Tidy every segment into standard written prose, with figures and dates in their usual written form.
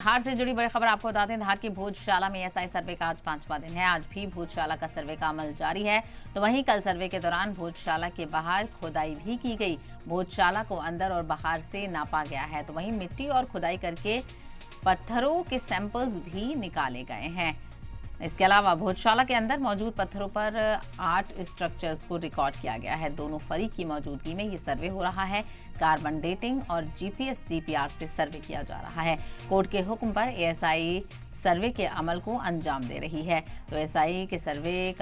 धार से जुड़ी बड़ी खबर आपको बता दें। धार की भोजशाला में एसआई सर्वे का आज 5वां दिन है। आज भी भोजशाला का सर्वे का अमल जारी है। तो वहीं कल सर्वे के दौरान भोजशाला के बाहर खुदाई भी की गई। भोजशाला को अंदर और बाहर से नापा गया है। तो वहीं मिट्टी और खुदाई करके पत्थरों के सैंपल्स भी निकाले गए हैं। इसके अलावा भोजशाला के अंदर मौजूद पत्थरों पर 8 स्ट्रक्चर्स को रिकॉर्ड किया गया है। दोनों फरीक की मौजूदगी में ये सर्वे हो रहा है। कार्बन डेटिंग और जीपीएस जीपीआर से सर्वे किया जा रहा है। कोर्ट के हुक्म पर एएसआई सर्वे के अमल को अंजाम दे रही है। तो एएसआई को सर्वे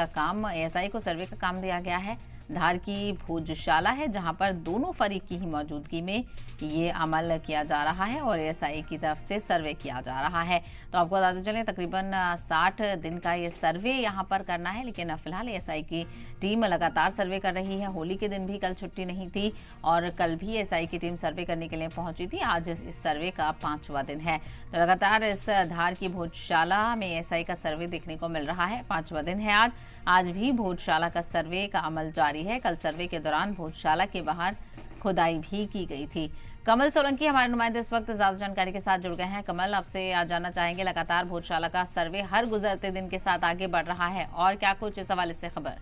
का काम दिया गया है। धार की भोजशाला है जहां पर दोनों फरीक की ही मौजूदगी में ये अमल किया जा रहा है और एएसआई की तरफ से सर्वे किया जा रहा है। तो आपको बताते चलें तकरीबन 60 दिन का ये सर्वे यहां पर करना है, लेकिन फिलहाल एएसआई की टीम लगातार सर्वे कर रही है। होली के दिन भी कल छुट्टी नहीं थी और कल भी एएसआई की टीम सर्वे करने के लिए पहुंची थी। आज इस सर्वे का 5वां दिन है। तो लगातार इस धार की भोजशाला में एएसआई का सर्वे देखने को मिल रहा है। 5वां दिन है आज भी भोजशाला का सर्वे का अमल जारी है। कल सर्वे के दौरान भोजशाला के बाहर खुदाई भी की गई थी। कमल सोलंकी हमारे नुमाइंदे इस वक्त ज्यादा जानकारी के साथ जुड़ गए हैं। कमल, आपसे आज जानना चाहेंगे, लगातार भोजशाला का सर्वे हर गुजरते दिन के साथ आगे बढ़ रहा है और क्या कुछ इस हवाले से खबर?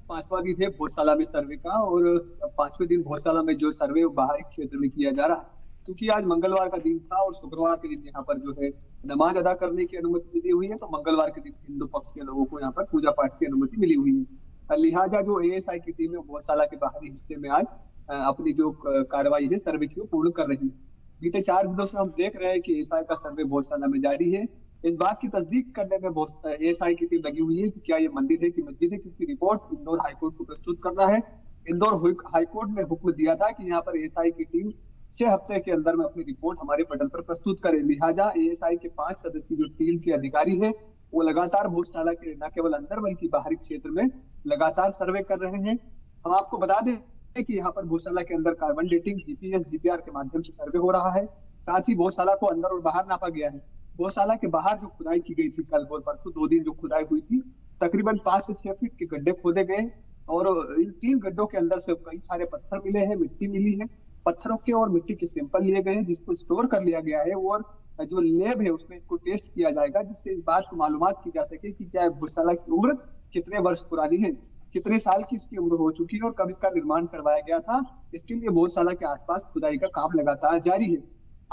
5वां दिन है भोजशाला में सर्वे का और 5वें दिन भोजशाला में जो सर्वे बाहरी क्षेत्र में किया जा रहा है, क्योंकि आज मंगलवार का दिन था और शुक्रवार के दिन यहाँ पर जो है नमाज अदा करने की अनुमति मिली हुई है। तो मंगलवार के दिन हिंदू पक्ष के लोगों को यहाँ पर पूजा पाठ की अनुमति मिली हुई है। लिहाजा जो एएसआई की टीम है भोजशाला के बाहरी हिस्से में आज अपनी जो कार्रवाई है सर्वे की पूर्ण कर रही है। बीते 4 दिनों से हम देख रहे हैं कि एएसआई का सर्वे भोजशाला में जारी है। इस बात की तस्दीक करने में एएसआई की टीम लगी हुई है कि क्या ये मंदिर है कि मस्जिद है, क्योंकि रिपोर्ट इंदौर हाईकोर्ट को प्रस्तुत करना है। इंदौर हाईकोर्ट ने हुक्म दिया था कि यहाँ पर एएसआई की टीम 6 हफ्ते के अंदर में अपनी रिपोर्ट हमारे पटल पर प्रस्तुत करे। लिहाजा एएसआई के 5 सदस्यीय जो टीम के अधिकारी है वो लगातार भोजशाला के न केवल अंदर बल्कि बाहरी क्षेत्र में लगातार सर्वे कर रहे हैं। हम आपको बता दें कि यहाँ पर भोजशाला के अंदर कार्बन डेटिंग, जीपीएस जीपीआर के माध्यम से सर्वे हो रहा है। साथ ही भोजशाला को अंदर और बाहर नापा गया है। गौशाला के बाहर जो खुदाई की गई थी कल और परसों 2 दिन जो खुदाई हुई थी, तकरीबन 5 से 6 फीट के गड्ढे खोदे गए और इन 3 गड्ढों के अंदर से कई सारे पत्थर मिले हैं, मिट्टी मिली है। पत्थरों के और मिट्टी के सैंपल लिए गए हैं जिसको स्टोर कर लिया गया है और जो लैब है उसमें इसको टेस्ट किया जाएगा, जिससे इस बात को मालूमात की जा सके कि क्या भोजशाला की उम्र कितने वर्ष पुरानी है, कितने साल की इसकी उम्र हो चुकी है और कब इसका निर्माण करवाया गया था। इसके लिए भोजशाला के आसपास खुदाई का काम लगातार जारी है।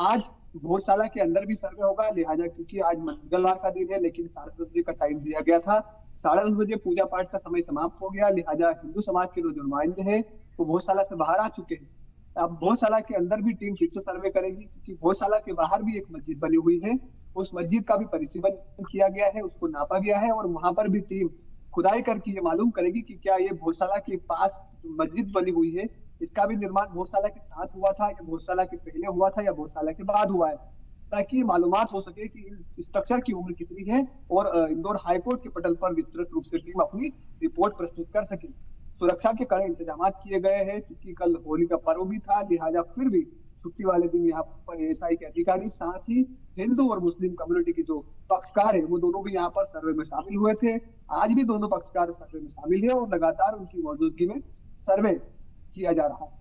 आज भोजशाला के अंदर भी सर्वे होगा, लिहाजा क्योंकि आज मंगलवार का दिन है लेकिन 10:30 बजे का टाइम दिया गया था। 10:30 बजे पूजा पाठ का समय समाप्त हो गया, लिहाजा हिंदू समाज के जो नुमाइंदे हैं वो भोजशाला से बाहर आ चुके हैं। अब भोजशाला के अंदर भी टीम फिर से सर्वे करेगी, क्योंकि भोजशाला के बाहर भी एक मस्जिद बनी हुई है। उस मस्जिद का भी परिसीमन किया गया है, उसको नापा गया है और वहां पर भी टीम खुदाई करके ये मालूम करेगी कि क्या ये भोजशाला के पास मस्जिद बनी हुई है इसका भी निर्माण भोजशाला के साथ हुआ था या भोजशाला के पहले हुआ था या भोजशाला के बाद हुआ है, ताकि मालूमात हो सके कि स्ट्रक्चर की उम्र कितनी है और इंदौर हाईकोर्ट के पटल पर विस्तृत रूप से टीम अपनी रिपोर्ट प्रस्तुत कर सके। सुरक्षा के कड़े इंतजाम किए गए हैं, क्योंकि कल होली का पर्व भी था, लिहाजा फिर भी छुट्टी वाले दिन यहाँ पर एएसआई के अधिकारी साथ ही हिंदू और मुस्लिम कम्युनिटी के जो पक्षकार है वो दोनों भी यहाँ पर सर्वे में शामिल हुए थे। आज भी दोनों पक्षकार सर्वे में शामिल है और लगातार उनकी मौजूदगी में सर्वे किया जा रहा है।